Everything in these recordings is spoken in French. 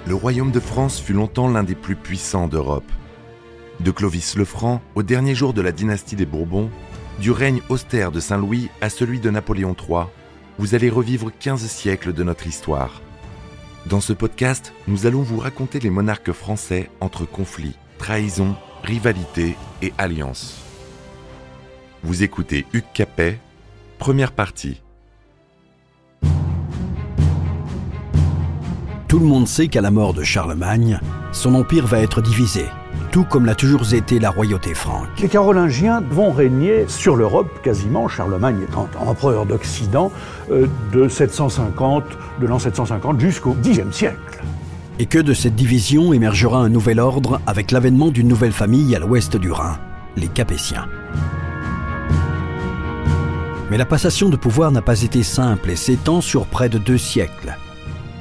le royaume de France fut longtemps l'un des plus puissants d'Europe. De Clovis le Franc au dernier jour de la dynastie des Bourbons, du règne austère de Saint-Louis à celui de Napoléon III, vous allez revivre 15 siècles de notre histoire. Dans ce podcast, nous allons vous raconter les monarques français entre conflits, trahisons, rivalités et alliances. Vous écoutez Hugues Capet, première partie. Tout le monde sait qu'à la mort de Charlemagne, son empire va être divisé, tout comme l'a toujours été la royauté franque. Les Carolingiens vont régner sur l'Europe quasiment, Charlemagne étant empereur d'Occident de l'an 750 jusqu'au Xe siècle. Et que de cette division émergera un nouvel ordre avec l'avènement d'une nouvelle famille à l'ouest du Rhin, les Capétiens. Mais la passation de pouvoir n'a pas été simple et s'étend sur près de 2 siècles.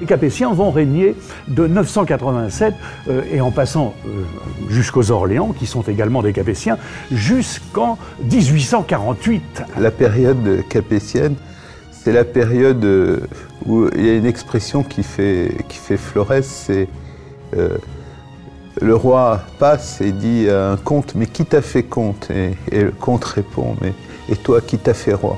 Les Capétiens vont régner de 987 et en passant jusqu'aux Orléans, qui sont également des Capétiens, jusqu'en 1848. La période capétienne, c'est la période où il y a une expression qui fait florès, c'est le roi passe et dit à un comte « mais qui t'a fait comte ?» et le comte répond « mais et toi qui t'a fait roi ?»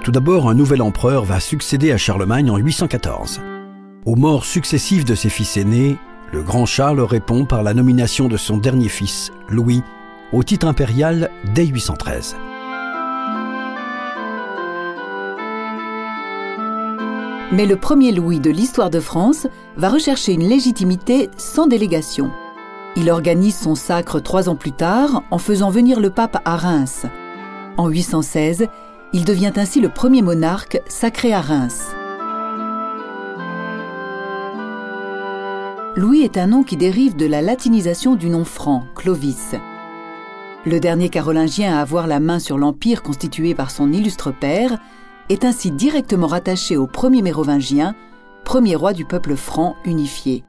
Tout d'abord, un nouvel empereur va succéder à Charlemagne en 814. Aux morts successives de ses fils aînés, le grand Charles répond par la nomination de son dernier fils, Louis, au titre impérial dès 813. Mais le premier Louis de l'histoire de France va rechercher une légitimité sans délégation. Il organise son sacre 3 ans plus tard en faisant venir le pape à Reims. En 816, il devient ainsi le premier monarque sacré à Reims. Louis est un nom qui dérive de la latinisation du nom franc, Clovis. Le dernier carolingien à avoir la main sur l'empire constitué par son illustre père est ainsi directement rattaché au premier mérovingien, premier roi du peuple franc unifié.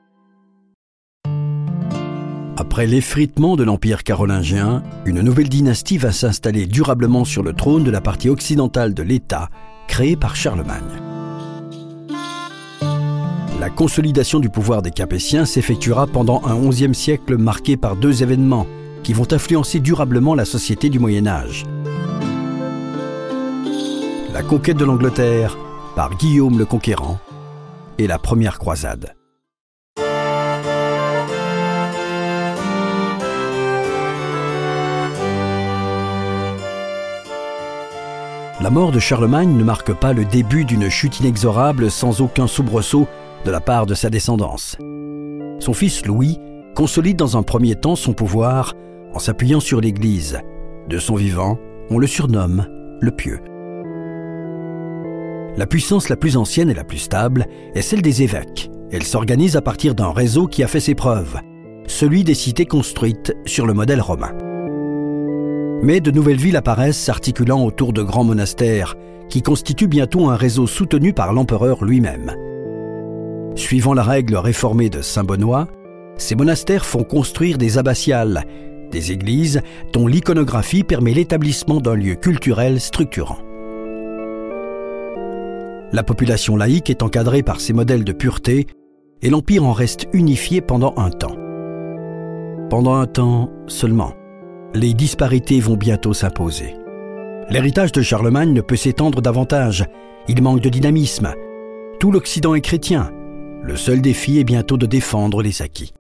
Après l'effritement de l'empire carolingien, une nouvelle dynastie va s'installer durablement sur le trône de la partie occidentale de l'État, créée par Charlemagne. La consolidation du pouvoir des Capétiens s'effectuera pendant un XIe siècle marqué par 2 événements qui vont influencer durablement la société du Moyen-Âge. La conquête de l'Angleterre par Guillaume le Conquérant et la première croisade. La mort de Charlemagne ne marque pas le début d'une chute inexorable sans aucun soubresaut de la part de sa descendance. Son fils Louis consolide dans un premier temps son pouvoir en s'appuyant sur l'Église. De son vivant, on le surnomme le Pieux. La puissance la plus ancienne et la plus stable est celle des évêques. Elle s'organise à partir d'un réseau qui a fait ses preuves, celui des cités construites sur le modèle romain. Mais de nouvelles villes apparaissent s'articulant autour de grands monastères qui constituent bientôt un réseau soutenu par l'empereur lui-même. Suivant la règle réformée de Saint-Benoît, ces monastères font construire des abbatiales, des églises dont l'iconographie permet l'établissement d'un lieu culturel structurant. La population laïque est encadrée par ces modèles de pureté et l'Empire en reste unifié pendant un temps. Pendant un temps seulement. Les disparités vont bientôt s'imposer. L'héritage de Charlemagne ne peut s'étendre davantage. Il manque de dynamisme. Tout l'Occident est chrétien. Le seul défi est bientôt de défendre les acquis.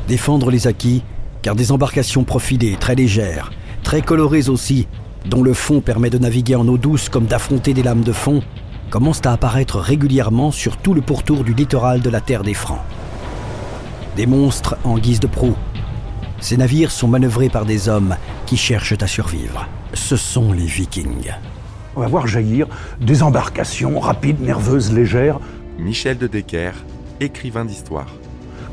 Défendre les acquis, car des embarcations profilées, très légères, très colorées aussi, dont le fond permet de naviguer en eau douce comme d'affronter des lames de fond, commencent à apparaître régulièrement sur tout le pourtour du littoral de la terre des Francs. Des monstres en guise de proue. Ces navires sont manœuvrés par des hommes qui cherchent à survivre. Ce sont les Vikings. On va voir jaillir des embarcations rapides, nerveuses, légères. Michel de Decker, écrivain d'histoire.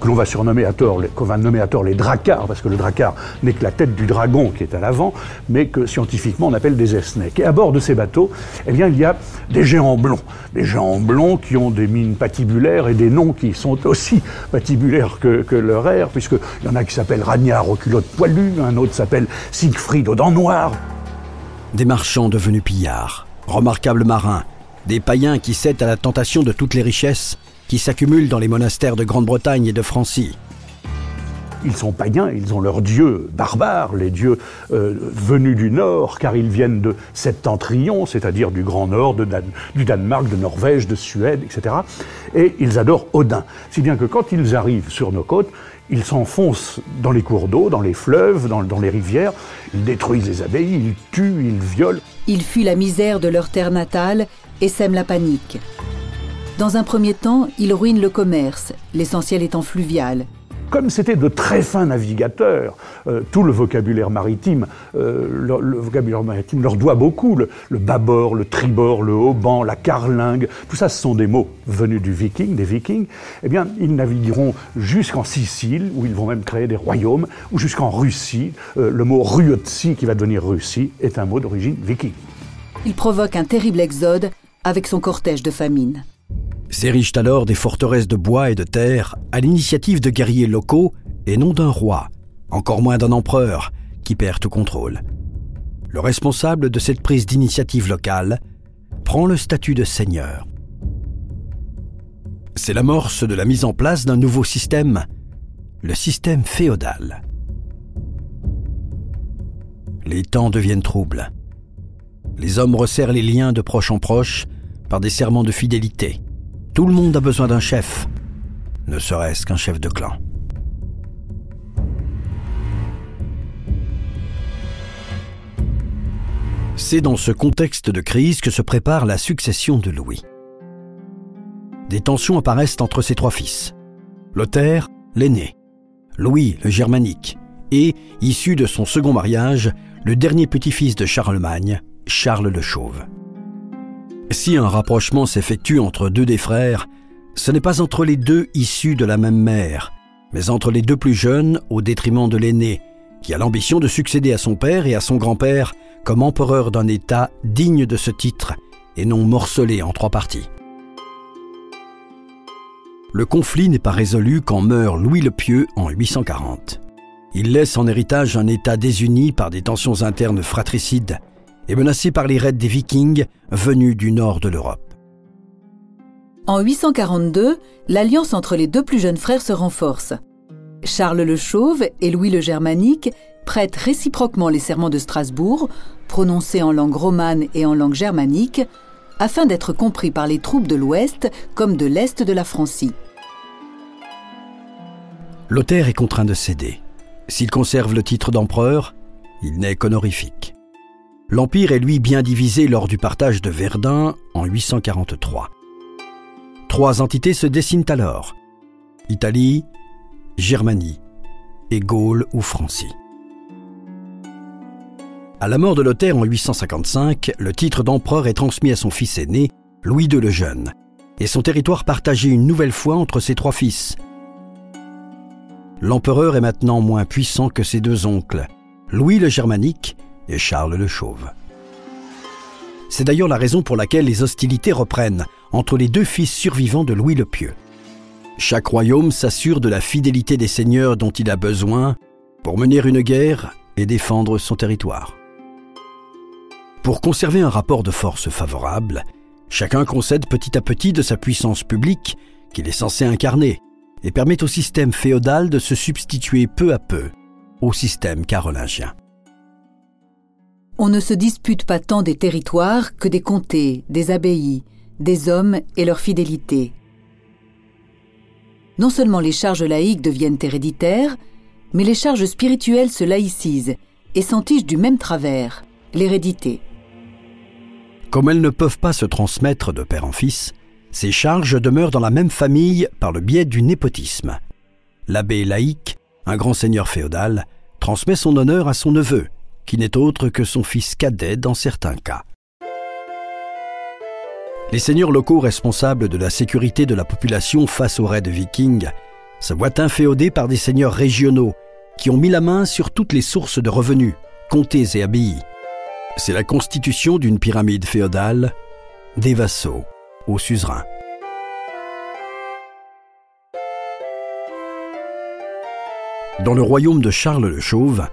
que l'on va surnommer à tort, qu'on va nommer à tort les dracars, parce que le dracar n'est que la tête du dragon qui est à l'avant, mais que scientifiquement on appelle des esnèques. Et à bord de ces bateaux, eh bien, il y a des géants blonds qui ont des mines patibulaires et des noms qui sont aussi patibulaires que leur air, puisqu'il y en a qui s'appellent Ragnard aux culottes poilues, un autre s'appelle Siegfried aux dents noires. Des marchands devenus pillards, remarquables marins, des païens qui cèdent à la tentation de toutes les richesses qui s'accumulent dans les monastères de Grande-Bretagne et de Francie. Ils sont païens, ils ont leurs dieux barbares, les dieux venus du Nord, car ils viennent de Septentrion, c'est-à-dire du Grand Nord, du Danemark, de Norvège, de Suède, etc. Et ils adorent Odin. Si bien que quand ils arrivent sur nos côtes, ils s'enfoncent dans les cours d'eau, dans les fleuves, dans les rivières, ils détruisent les abbayes, ils tuent, ils violent. Ils fuient la misère de leur terre natale et sèment la panique. Dans un premier temps, ils ruinent le commerce, l'essentiel étant fluvial. Comme c'était de très fins navigateurs, tout le vocabulaire maritime leur doit beaucoup. Le bâbord, le tribord, le haubans, la carlingue, tout ça, ce sont des mots venus des Vikings. Eh bien, ils navigueront jusqu'en Sicile, où ils vont même créer des royaumes, ou jusqu'en Russie. Le mot Ruotsi, qui va devenir Russie, est un mot d'origine viking. Il provoque un terrible exode avec son cortège de famine. S'érigent alors des forteresses de bois et de terre à l'initiative de guerriers locaux et non d'un roi, encore moins d'un empereur, qui perd tout contrôle. Le responsable de cette prise d'initiative locale prend le statut de seigneur. C'est l'amorce de la mise en place d'un nouveau système, le système féodal. Les temps deviennent troubles. Les hommes resserrent les liens de proche en proche par des serments de fidélité. Tout le monde a besoin d'un chef, ne serait-ce qu'un chef de clan. C'est dans ce contexte de crise que se prépare la succession de Louis. Des tensions apparaissent entre ses trois fils. Lothaire, l'aîné, Louis le Germanique, et, issu de son second mariage, le dernier petit-fils de Charlemagne, Charles le Chauve. Si un rapprochement s'effectue entre deux des frères, ce n'est pas entre les deux issus de la même mère, mais entre les deux plus jeunes au détriment de l'aîné, qui a l'ambition de succéder à son père et à son grand-père comme empereur d'un État digne de ce titre et non morcelé en trois parties. Le conflit n'est pas résolu quand meurt Louis le Pieux en 840. Il laisse en héritage un État désuni par des tensions internes fratricides et menacé par les raids des Vikings venus du nord de l'Europe. En 842, l'alliance entre les deux plus jeunes frères se renforce. Charles le Chauve et Louis le Germanique prêtent réciproquement les serments de Strasbourg, prononcés en langue romane et en langue germanique, afin d'être compris par les troupes de l'Ouest comme de l'Est de la Francie. Lothaire est contraint de céder. S'il conserve le titre d'empereur, il n'est qu'honorifique. L'Empire est lui bien divisé lors du partage de Verdun en 843. Trois entités se dessinent alors: Italie, Germanie et Gaule ou Francie. À la mort de Lothaire en 855, le titre d'empereur est transmis à son fils aîné, Louis II le Jeune, et son territoire partagé une nouvelle fois entre ses trois fils. L'empereur est maintenant moins puissant que ses deux oncles, Louis le Germanique et Charles le Chauve. C'est d'ailleurs la raison pour laquelle les hostilités reprennent entre les deux fils survivants de Louis le Pieux. Chaque royaume s'assure de la fidélité des seigneurs dont il a besoin pour mener une guerre et défendre son territoire. Pour conserver un rapport de force favorable, chacun concède petit à petit de sa puissance publique qu'il est censé incarner et permet au système féodal de se substituer peu à peu au système carolingien. On ne se dispute pas tant des territoires que des comtés, des abbayes, des hommes et leur fidélité. Non seulement les charges laïques deviennent héréditaires, mais les charges spirituelles se laïcisent et s'entichent du même travers, l'hérédité. Comme elles ne peuvent pas se transmettre de père en fils, ces charges demeurent dans la même famille par le biais du népotisme. L'abbé laïque, un grand seigneur féodal, transmet son honneur à son neveu, qui n'est autre que son fils cadet dans certains cas. Les seigneurs locaux responsables de la sécurité de la population face aux raids vikings se voit inféodé par des seigneurs régionaux qui ont mis la main sur toutes les sources de revenus, comtés et abbayes. C'est la constitution d'une pyramide féodale, des vassaux aux suzerains. Dans le royaume de Charles le Chauve,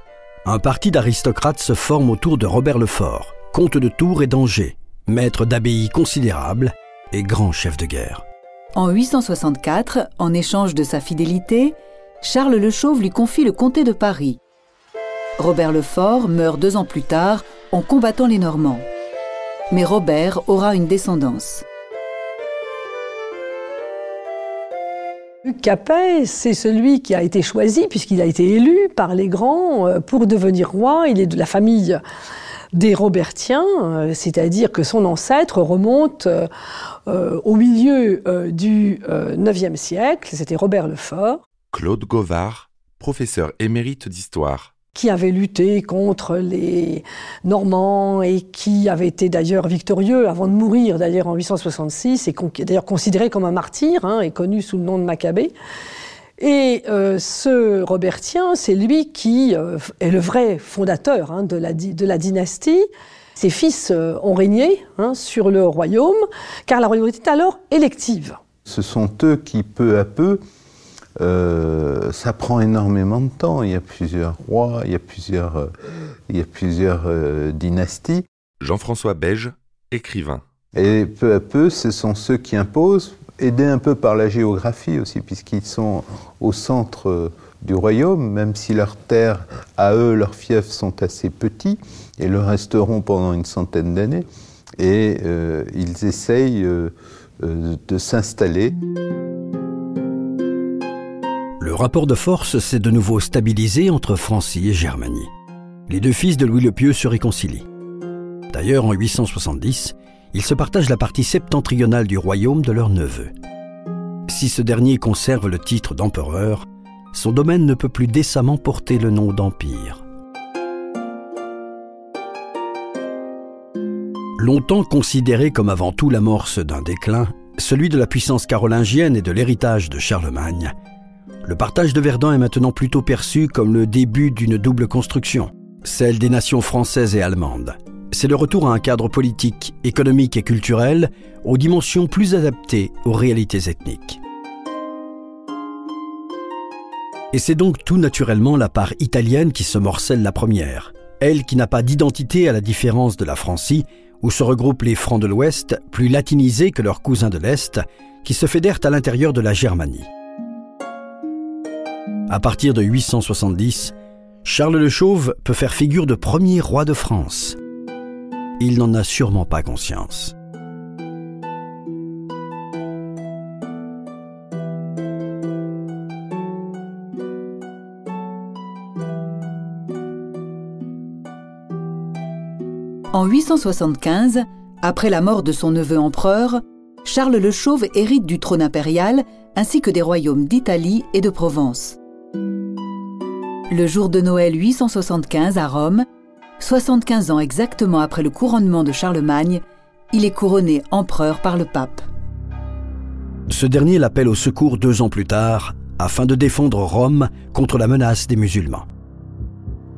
un parti d'aristocrates se forme autour de Robert le Fort, comte de Tours et d'Angers, maître d'abbayes considérables et grand chef de guerre. En 864, en échange de sa fidélité, Charles le Chauve lui confie le comté de Paris. Robert le Fort meurt 2 ans plus tard en combattant les Normands. Mais Robert aura une descendance. Hugues Capet, c'est celui qui a été choisi, puisqu'il a été élu par les grands pour devenir roi. Il est de la famille des Robertiens, c'est-à-dire que son ancêtre remonte au milieu du IXe siècle. C'était Robert le Fort. Claude Gauvard, professeur émérite d'histoire. Qui avait lutté contre les Normands et qui avait été d'ailleurs victorieux avant de mourir d'ailleurs en 866 et qui est d'ailleurs considéré comme un martyr et connu sous le nom de Maccabée. Et ce Robertien, c'est lui qui est le vrai fondateur de la dynastie. Ses fils ont régné sur le royaume, car la royauté est alors élective. Ce sont eux qui, peu à peu, ça prend énormément de temps. Il y a plusieurs rois, il y a plusieurs dynasties. Jean-François Beige, écrivain. Et peu à peu, ce sont ceux qui imposent, aidés un peu par la géographie aussi, puisqu'ils sont au centre du royaume, même si leurs terres, à eux, leurs fiefs sont assez petits, et le resteront pendant une centaine d'années. Et ils essayent de s'installer. Le rapport de force s'est de nouveau stabilisé entre Francie et Germanie. Les 2 fils de Louis le Pieux se réconcilient. D'ailleurs, en 870, ils se partagent la partie septentrionale du royaume de leur neveu. Si ce dernier conserve le titre d'empereur, son domaine ne peut plus décemment porter le nom d'empire. Longtemps considéré comme avant tout l'amorce d'un déclin, celui de la puissance carolingienne et de l'héritage de Charlemagne, le partage de Verdun est maintenant plutôt perçu comme le début d'une double construction, celle des nations françaises et allemandes. C'est le retour à un cadre politique, économique et culturel aux dimensions plus adaptées aux réalités ethniques. Et c'est donc tout naturellement la part italienne qui se morcelle la première, elle qui n'a pas d'identité à la différence de la Francie, où se regroupent les Francs de l'Ouest, plus latinisés que leurs cousins de l'Est, qui se fédèrent à l'intérieur de la Germanie. À partir de 870, Charles le Chauve peut faire figure de premier roi de France. Il n'en a sûrement pas conscience. En 875, après la mort de son neveu empereur, Charles le Chauve hérite du trône impérial ainsi que des royaumes d'Italie et de Provence. Le jour de Noël 875 à Rome, 75 ans exactement après le couronnement de Charlemagne, il est couronné empereur par le pape. Ce dernier l'appelle au secours 2 ans plus tard, afin de défendre Rome contre la menace des musulmans.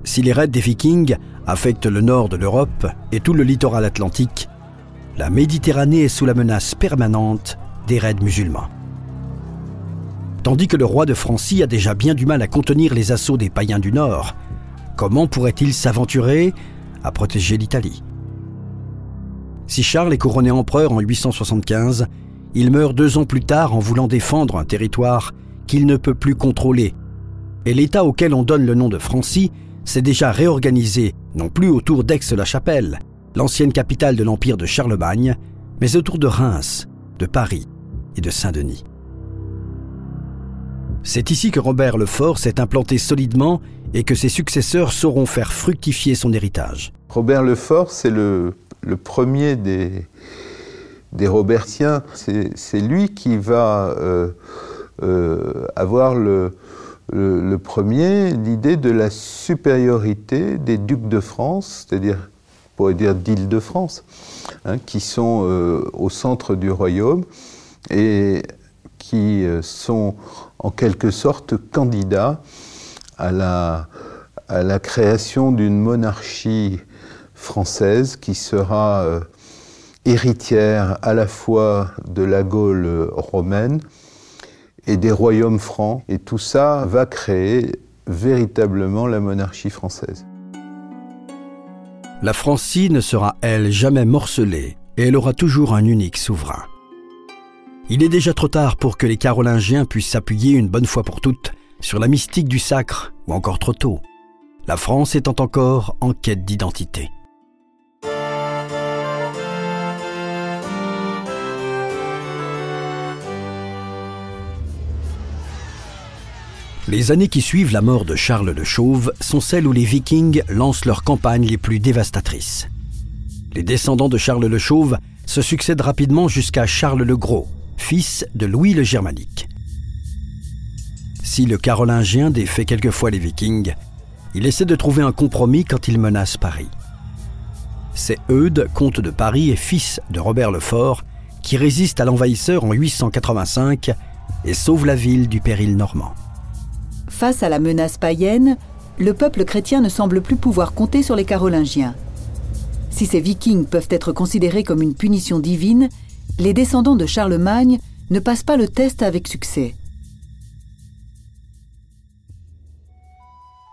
Si les raids des Vikings affectent le nord de l'Europe et tout le littoral atlantique, la Méditerranée est sous la menace permanente des raids musulmans. Tandis que le roi de Francie a déjà bien du mal à contenir les assauts des païens du Nord, comment pourrait-il s'aventurer à protéger l'Italie? Si Charles est couronné empereur en 875, il meurt 2 ans plus tard en voulant défendre un territoire qu'il ne peut plus contrôler. Et l'État auquel on donne le nom de Francie s'est déjà réorganisé, non plus autour d'Aix-la-Chapelle, l'ancienne capitale de l'empire de Charlemagne, mais autour de Reims, de Paris et de Saint-Denis. C'est ici que Robert le Fort s'est implanté solidement et que ses successeurs sauront faire fructifier son héritage. Robert le Fort, c'est le premier des Robertiens. C'est lui qui va avoir le premier l'idée de la supériorité des ducs de France, c'est-à-dire, on pourrait dire d'Île-de-France, qui sont au centre du royaume et qui sont en quelque sorte candidats à la création d'une monarchie française qui sera héritière à la fois de la Gaule romaine et des royaumes francs. Et tout ça va créer véritablement la monarchie française. La Francie ne sera, elle, jamais morcelée et elle aura toujours un unique souverain. Il est déjà trop tard pour que les Carolingiens puissent s'appuyer une bonne fois pour toutes sur la mystique du sacre, ou encore trop tôt, la France étant encore en quête d'identité. Les années qui suivent la mort de Charles le Chauve sont celles où les Vikings lancent leurs campagnes les plus dévastatrices. Les descendants de Charles le Chauve se succèdent rapidement jusqu'à Charles le Gros, fils de Louis le Germanique. Si le Carolingien défait quelquefois les Vikings, il essaie de trouver un compromis quand il menace Paris. C'est Eudes, comte de Paris et fils de Robert le Fort, qui résiste à l'envahisseur en 885 et sauve la ville du péril normand. Face à la menace païenne, le peuple chrétien ne semble plus pouvoir compter sur les Carolingiens. Si ces Vikings peuvent être considérés comme une punition divine, les descendants de Charlemagne ne passent pas le test avec succès.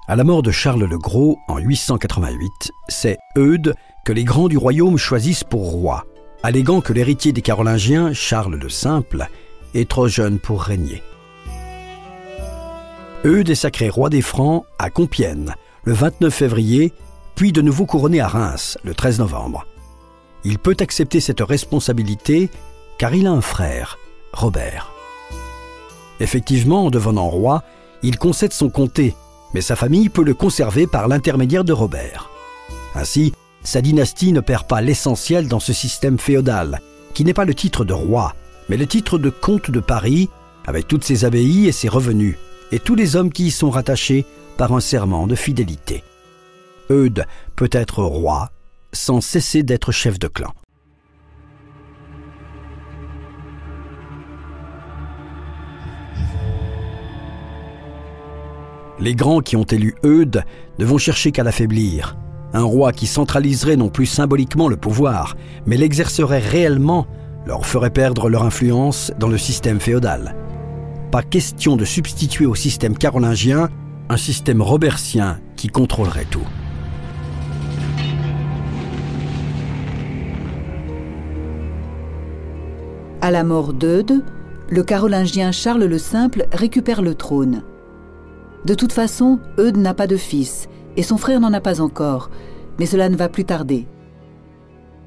À la mort de Charles le Gros en 888, c'est Eudes que les grands du royaume choisissent pour roi, alléguant que l'héritier des Carolingiens, Charles le Simple, est trop jeune pour régner. Eudes est sacré roi des Francs à Compiègne le 29 février, puis de nouveau couronné à Reims le 13 novembre. Il peut accepter cette responsabilité car il a un frère, Robert. Effectivement, en devenant roi, il concède son comté, mais sa famille peut le conserver par l'intermédiaire de Robert. Ainsi, sa dynastie ne perd pas l'essentiel dans ce système féodal, qui n'est pas le titre de roi, mais le titre de comte de Paris, avec toutes ses abbayes et ses revenus, et tous les hommes qui y sont rattachés par un serment de fidélité. Eudes peut être roi sans cesser d'être chef de clan. Les grands qui ont élu Eudes ne vont chercher qu'à l'affaiblir. Un roi qui centraliserait non plus symboliquement le pouvoir, mais l'exercerait réellement, leur ferait perdre leur influence dans le système féodal. Pas question de substituer au système carolingien un système robertien qui contrôlerait tout. À la mort d'Eudes, le Carolingien Charles le Simple récupère le trône. De toute façon, Eudes n'a pas de fils, et son frère n'en a pas encore, mais cela ne va plus tarder.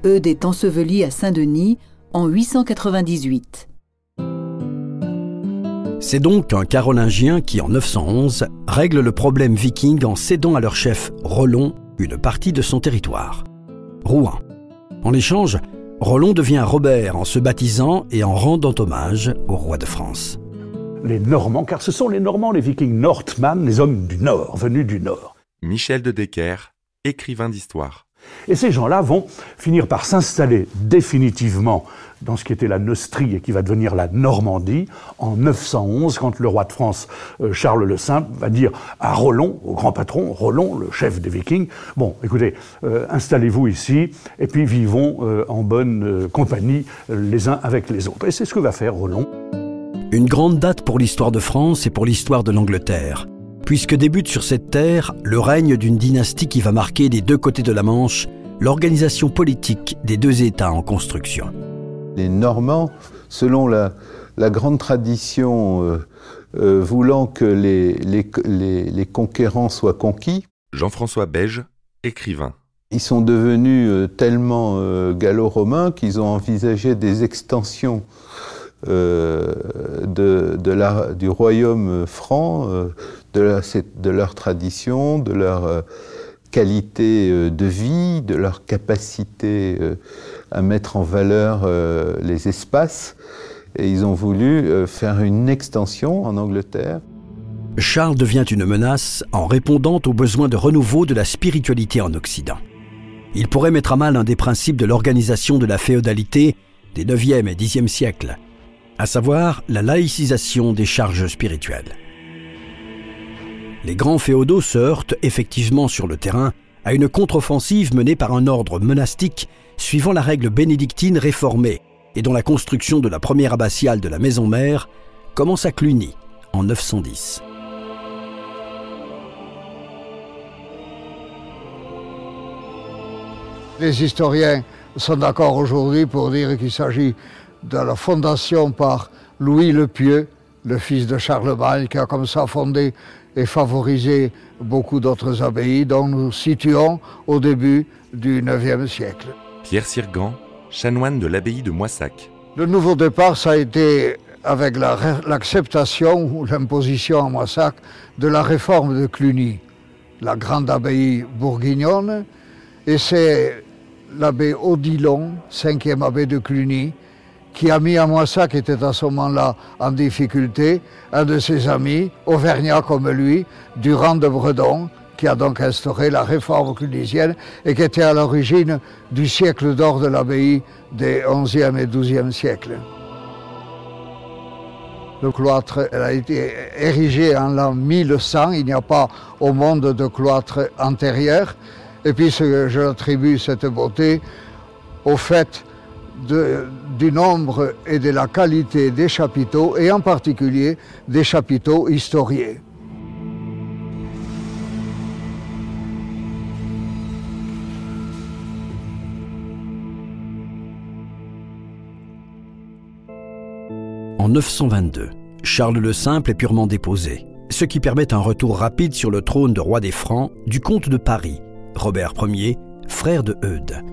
Eudes est enseveli à Saint-Denis en 898. C'est donc un Carolingien qui, en 911, règle le problème viking en cédant à leur chef Rollon une partie de son territoire, Rouen. En échange, Rollon devient Robert en se baptisant et en rendant hommage au roi de France. Les Normands, car ce sont les Normands, les Vikings Nordmann, les hommes du Nord, venus du Nord. Michel de Decker, écrivain d'histoire. Et ces gens-là vont finir par s'installer définitivement dans ce qui était la Neustrie et qui va devenir la Normandie en 911, quand le roi de France, Charles le Simple, va dire à Rollon, au grand patron, Rollon, le chef des Vikings, « Bon, écoutez, installez-vous ici et puis vivons en bonne compagnie les uns avec les autres. » Et c'est ce que va faire Rollon. Une grande date pour l'histoire de France et pour l'histoire de l'Angleterre, puisque débute sur cette terre le règne d'une dynastie qui va marquer des deux côtés de la Manche l'organisation politique des deux États en construction. Les Normands, selon la grande tradition voulant que les conquérants soient conquis, Jean-François Beige, écrivain. Ils sont devenus tellement gallo-romains qu'ils ont envisagé des extensions du royaume franc, de leur tradition, de leur qualité de vie, de leur capacité à mettre en valeur les espaces. Et ils ont voulu faire une extension en Angleterre. Charles devient une menace en répondant aux besoins de renouveau de la spiritualité en Occident. Il pourrait mettre à mal un des principes de l'organisation de la féodalité des 9e et 10e siècles. à savoir la laïcisation des charges spirituelles. Les grands féodaux se heurtent effectivement sur le terrain à une contre-offensive menée par un ordre monastique suivant la règle bénédictine réformée et dont la construction de la première abbatiale de la Maison Mère commence à Cluny en 910. Les historiens sont d'accord aujourd'hui pour dire qu'il s'agit de la fondation par Louis le Pieux, le fils de Charlemagne, qui a comme ça fondé et favorisé beaucoup d'autres abbayes, dont nous situons au début du IXe siècle. Pierre Sirgan, chanoine de l'abbaye de Moissac. Le nouveau départ, ça a été avec l'acceptation ou l'imposition à Moissac de la réforme de Cluny, la grande abbaye bourguignonne, et c'est l'abbé Odilon, 5e abbé de Cluny, qui a mis à Moissac, qui était à ce moment-là en difficulté, un de ses amis, auvergnat comme lui, Durand de Bredon, qui a donc instauré la réforme clunisienne et qui était à l'origine du siècle d'or de l'abbaye des XIe et XIIe siècles. Le cloître a été érigé en l'an 1100, il n'y a pas au monde de cloître antérieur. Et puis je attribue cette beauté au fait du nombre et de la qualité des chapiteaux, et en particulier des chapiteaux historiés. En 922, Charles le Simple est purement déposé, ce qui permet un retour rapide sur le trône de roi des Francs du comte de Paris, Robert Ier, frère de Eudes.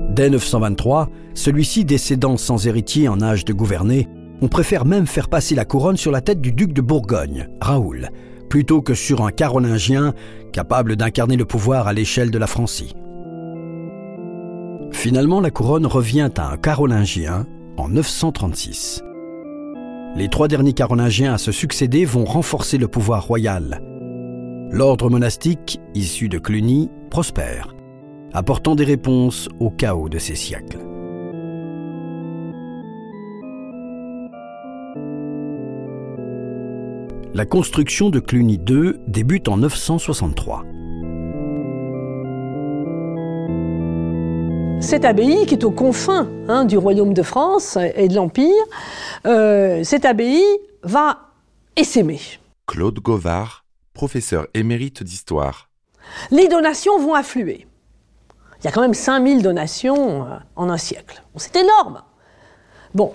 Dès 923, celui-ci décédant sans héritier en âge de gouverner, on préfère même faire passer la couronne sur la tête du duc de Bourgogne, Raoul, plutôt que sur un carolingien capable d'incarner le pouvoir à l'échelle de la Francie. Finalement, la couronne revient à un carolingien en 936. Les 3 derniers carolingiens à se succéder vont renforcer le pouvoir royal. L'ordre monastique, issu de Cluny, prospère, apportant des réponses au chaos de ces siècles. La construction de Cluny II débute en 963. Cette abbaye, qui est aux confins du royaume de France et de l'Empire, cette abbaye va essaimer. Claude Gauvard, professeur émérite d'histoire. Les donations vont affluer. Il y a quand même 5000 donations en un siècle. Bon, c'est énorme. Bon.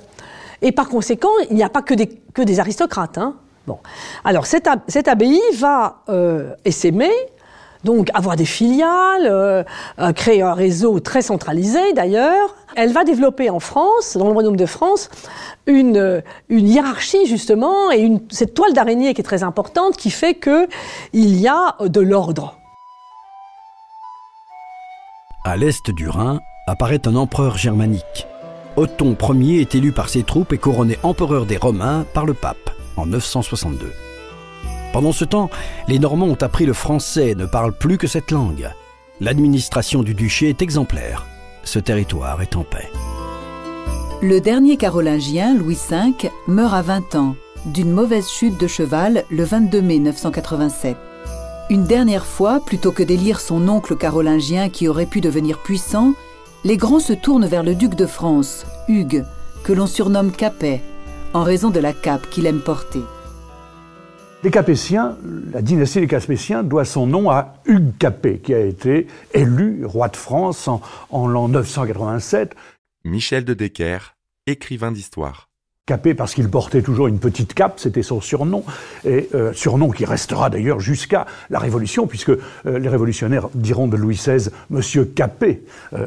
Et par conséquent, il n'y a pas que des aristocrates. Bon. Alors, cette abbaye va essaimer, donc avoir des filiales, créer un réseau très centralisé d'ailleurs. Elle va développer en France, dans le royaume de France, une hiérarchie justement, et cette toile d'araignée qui est très importante, qui fait qu'il y a de l'ordre. À l'est du Rhin apparaît un empereur germanique. Othon Ier est élu par ses troupes et couronné empereur des Romains par le pape en 962. Pendant ce temps, les Normands ont appris le français et ne parlent plus que cette langue. L'administration du duché est exemplaire. Ce territoire est en paix. Le dernier carolingien, Louis V, meurt à 20 ans, d'une mauvaise chute de cheval le 22 mai 987. Une dernière fois, plutôt que d'élire son oncle carolingien qui aurait pu devenir puissant, les grands se tournent vers le duc de France, Hugues, que l'on surnomme Capet, en raison de la cape qu'il aime porter. Les Capétiens, la dynastie des Capétiens doit son nom à Hugues Capet, qui a été élu roi de France en l'an 987. Michel de Decker, écrivain d'histoire. Capet parce qu'il portait toujours une petite cape, c'était son surnom, et surnom qui restera d'ailleurs jusqu'à la Révolution, puisque les révolutionnaires diront de Louis XVI « Monsieur Capet »,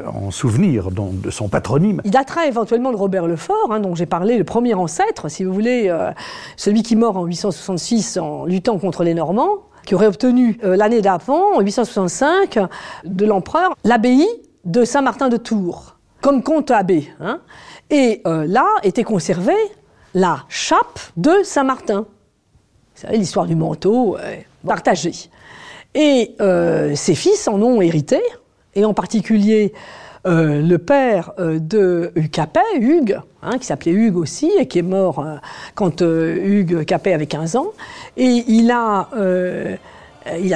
en souvenir de son patronyme. Il datera éventuellement de Robert le Fort, dont j'ai parlé, le premier ancêtre, si vous voulez, celui qui meurt en 866 en luttant contre les Normands, qui aurait obtenu l'année d'avant, en 865, de l'empereur, l'abbaye de Saint-Martin de Tours, comme comte abbé. Et là était conservée la chape de Saint-Martin. Vous savez, l'histoire du manteau partagée. Et ses fils en ont hérité, et en particulier le père de Hugues Capet, Hugues, qui s'appelait Hugues aussi, et qui est mort quand Hugues Capet avait 15 ans. Et il a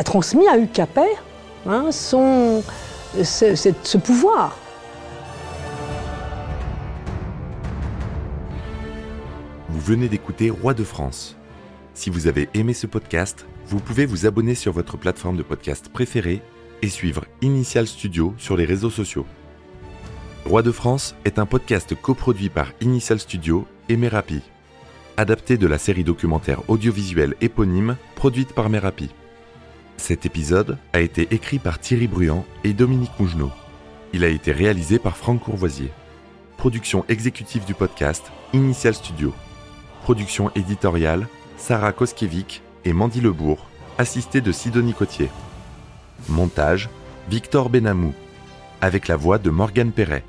transmis à Hugues Capet ce pouvoir. Vous venez d'écouter Roi de France. Si vous avez aimé ce podcast, vous pouvez vous abonner sur votre plateforme de podcast préférée et suivre Initial Studio sur les réseaux sociaux. Roi de France est un podcast coproduit par Initial Studio et Merapi, adapté de la série documentaire audiovisuelle éponyme produite par Merapi. Cet épisode a été écrit par Thierry Bruand et Dominique Mougenot. Il a été réalisé par Franck Courvoisier. Production exécutive du podcast, Initial Studio. Production éditoriale, Sarah Koskiewicz et Mandy Lebourg, assistée de Sidonie Cotier. Montage, Victor Benamou, avec la voix de Morgane Perret.